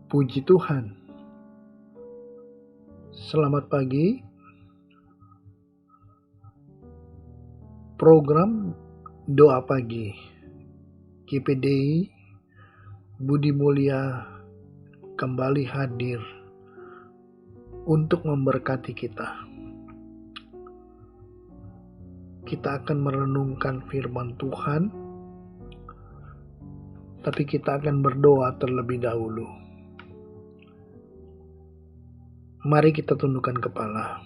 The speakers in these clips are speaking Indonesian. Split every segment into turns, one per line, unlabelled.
Puji Tuhan. Selamat pagi. Program Doa Pagi GPDI Budi Mulia kembali hadir untuk memberkati kita. Kita akan merenungkan firman Tuhan, tapi kita akan berdoa terlebih dahulu. Mari kita tundukkan kepala.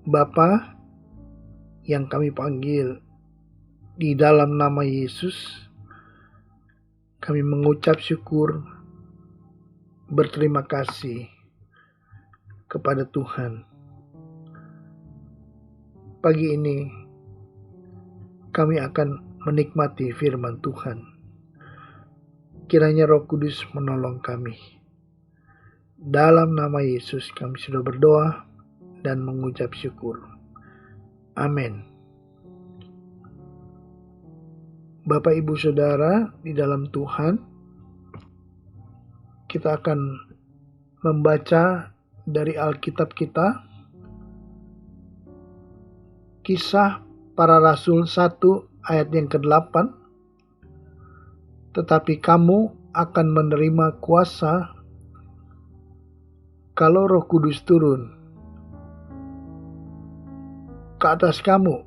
Bapa yang kami panggil di dalam nama Yesus, kami mengucap syukur, berterima kasih kepada Tuhan. Pagi ini kami akan menikmati firman Tuhan. Kiranya Roh Kudus menolong kami. Dalam nama Yesus kami sudah berdoa dan mengucap syukur. Amin. Bapak Ibu Saudara di dalam Tuhan, kita akan membaca dari Alkitab kita, Kisah Para Rasul 1 ayat yang ke-8. Tetapi kamu akan menerima kuasa kalau Roh Kudus turun ke atas kamu,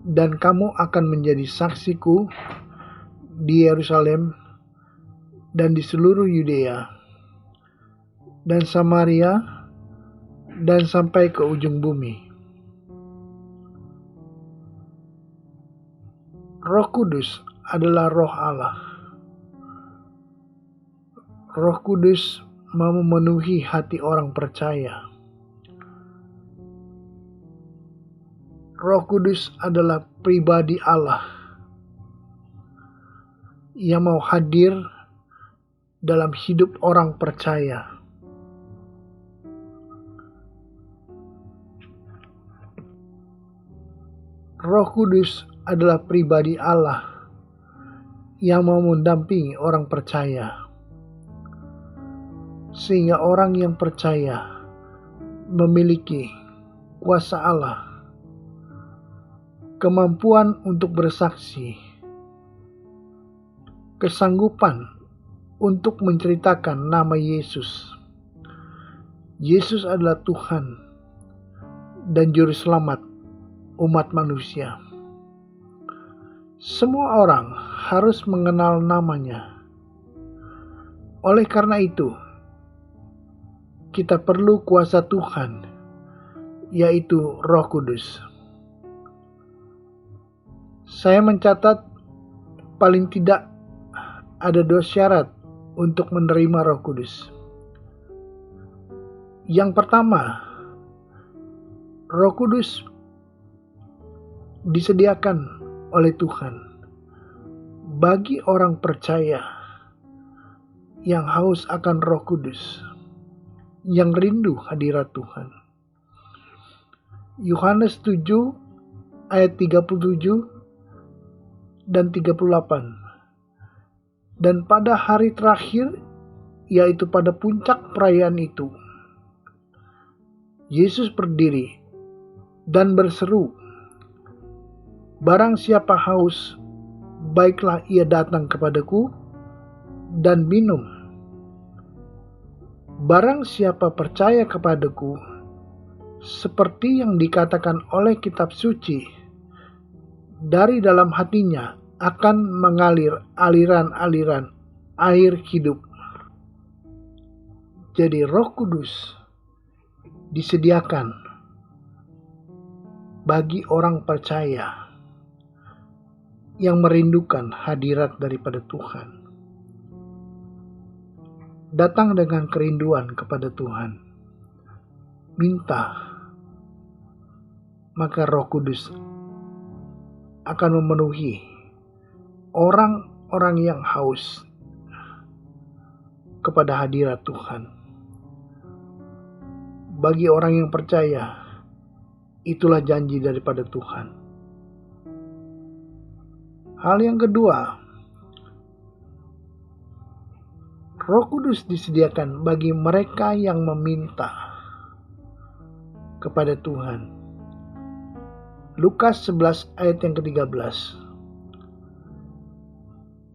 dan kamu akan menjadi saksiku di Yerusalem dan di seluruh Yudea dan Samaria dan sampai ke ujung bumi. Roh Kudus adalah Roh Allah. Roh Kudus mau memenuhi hati orang percaya. Roh Kudus adalah pribadi Allah yang mau hadir dalam hidup orang percaya. Roh Kudus adalah pribadi Allah yang mau mendampingi orang percaya, sehingga orang yang percaya memiliki kuasa Allah, kemampuan untuk bersaksi, kesanggupan untuk menceritakan nama Yesus. Yesus adalah Tuhan dan Juru Selamat umat manusia. Semua orang harus mengenal namanya. Oleh karena itu, kita perlu kuasa Tuhan, yaitu Roh Kudus. Saya mencatat paling tidak ada 2 syarat untuk menerima Roh Kudus. Yang pertama, Roh Kudus disediakan oleh Tuhan bagi orang percaya yang haus akan Roh Kudus, yang rindu hadirat Tuhan. Yohanes 7 ayat 37 dan 38. Dan pada hari terakhir, yaitu pada puncak perayaan itu, Yesus berdiri dan berseru, "Barang siapa haus, baiklah ia datang kepadaku dan minum. Barang siapa percaya kepadaku, seperti yang dikatakan oleh kitab suci, dari dalam hatinya akan mengalir aliran-aliran air hidup." Jadi Roh Kudus disediakan bagi orang percaya yang merindukan hadirat daripada Tuhan. Datang dengan kerinduan kepada Tuhan. Minta, maka Roh Kudus akan memenuhi orang-orang yang haus kepada hadirat Tuhan. Bagi orang yang percaya, itulah janji daripada Tuhan. Hal yang kedua, Roh Kudus disediakan bagi mereka yang meminta kepada Tuhan. Lukas 11 ayat yang ke-13.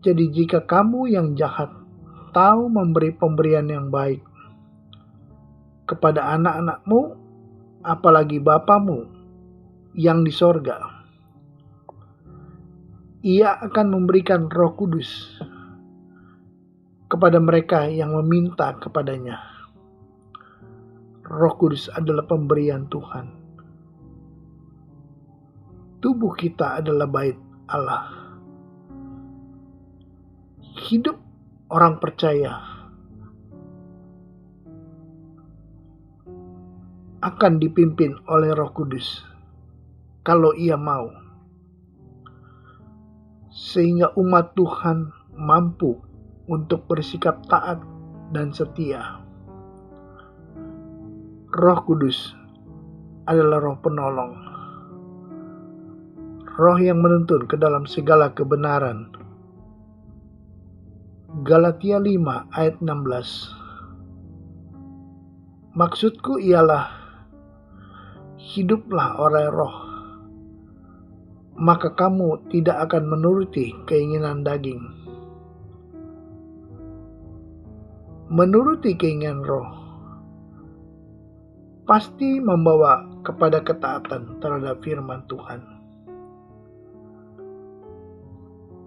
Jadi jika kamu yang jahat tahu memberi pemberian yang baik kepada anak-anakmu, apalagi Bapamu yang di sorga, Ia akan memberikan Roh Kudus kepada mereka yang meminta kepadanya. Roh Kudus adalah pemberian Tuhan. Tubuh kita adalah bait Allah. Hidup orang percaya akan dipimpin oleh Roh Kudus kalau ia mau, sehingga umat Tuhan mampu untuk bersikap taat dan setia. Roh Kudus adalah Roh penolong, Roh yang menuntun ke dalam segala kebenaran. Galatia 5 ayat 16. Maksudku ialah, hiduplah oleh Roh, maka kamu tidak akan menuruti keinginan daging. Menuruti keinginan Roh pasti membawa kepada ketaatan terhadap firman Tuhan.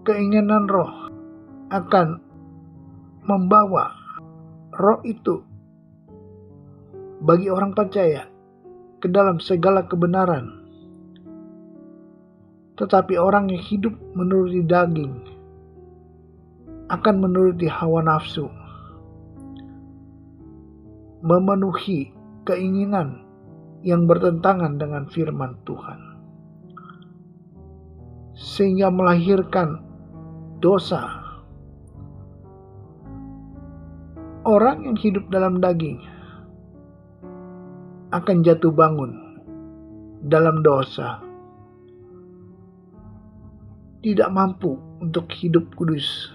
Keinginan Roh akan membawa Roh itu bagi orang percaya ke dalam segala kebenaran. Tetapi orang yang hidup menuruti daging akan menuruti hawa nafsu, memenuhi keinginan yang bertentangan dengan firman Tuhan, sehingga melahirkan dosa. Orang yang hidup dalam daging akan jatuh bangun dalam dosa, tidak mampu untuk hidup kudus.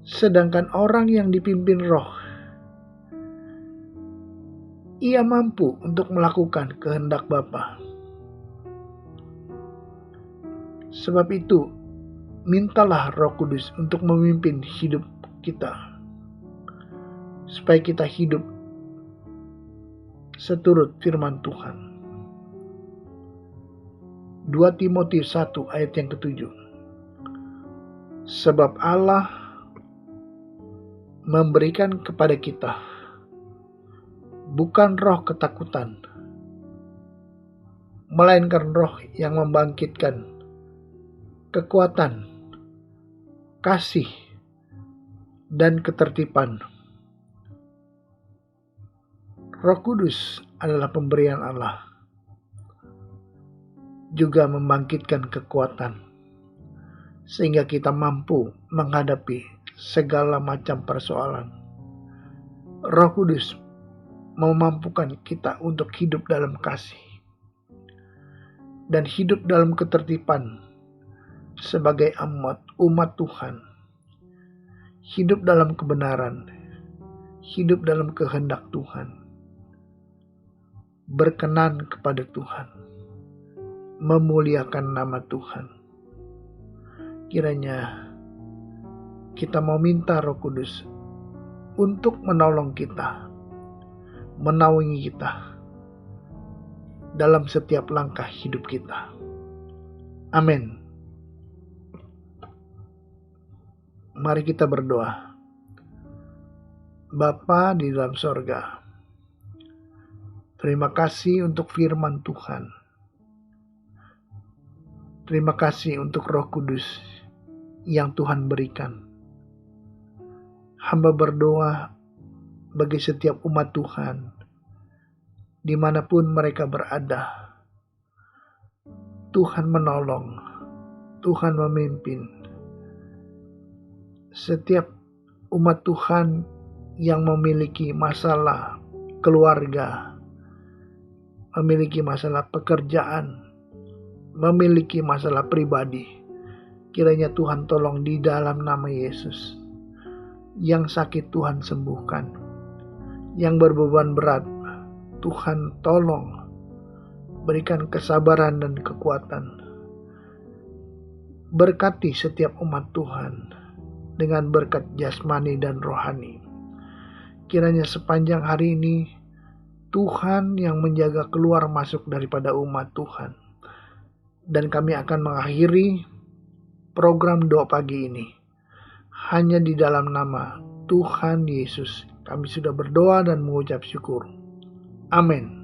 Sedangkan orang yang dipimpin Roh, ia mampu untuk melakukan kehendak Bapa. Sebab itu, mintalah Roh Kudus untuk memimpin hidup kita, supaya kita hidup seturut firman Tuhan. 2 Timotius 1 ayat yang ke-7. Sebab Allah memberikan kepada kita bukan roh ketakutan, melainkan roh yang membangkitkan kekuatan, kasih, dan ketertiban. Roh Kudus adalah pemberian Allah, juga membangkitkan kekuatan, sehingga kita mampu menghadapi segala macam persoalan. Roh Kudus memampukan kita untuk hidup dalam kasih dan hidup dalam ketertiban sebagai umat Tuhan, hidup dalam kebenaran, hidup dalam kehendak Tuhan, berkenan kepada Tuhan, memuliakan nama Tuhan. Kiranya kita mau minta Roh Kudus untuk menolong kita, menaungi kita dalam setiap langkah hidup kita. Amin. Mari kita berdoa. Bapa di dalam sorga, terima kasih untuk firman Tuhan. Terima kasih untuk Roh Kudus yang Tuhan berikan. Hamba berdoa bagi setiap umat Tuhan, dimanapun mereka berada. Tuhan menolong, Tuhan memimpin. Setiap umat Tuhan yang memiliki masalah keluarga, memiliki masalah pekerjaan, memiliki masalah pribadi, Kiranya Tuhan tolong di dalam nama Yesus. Yang sakit Tuhan sembuhkan. Yang berbeban berat Tuhan tolong berikan kesabaran dan kekuatan. Berkati setiap umat Tuhan dengan berkat jasmani dan rohani. Kiranya sepanjang hari ini Tuhan yang menjaga keluar masuk daripada umat Tuhan. Dan kami akan mengakhiri program doa pagi ini hanya di dalam nama Tuhan Yesus. Kami sudah berdoa dan mengucap syukur. Amin.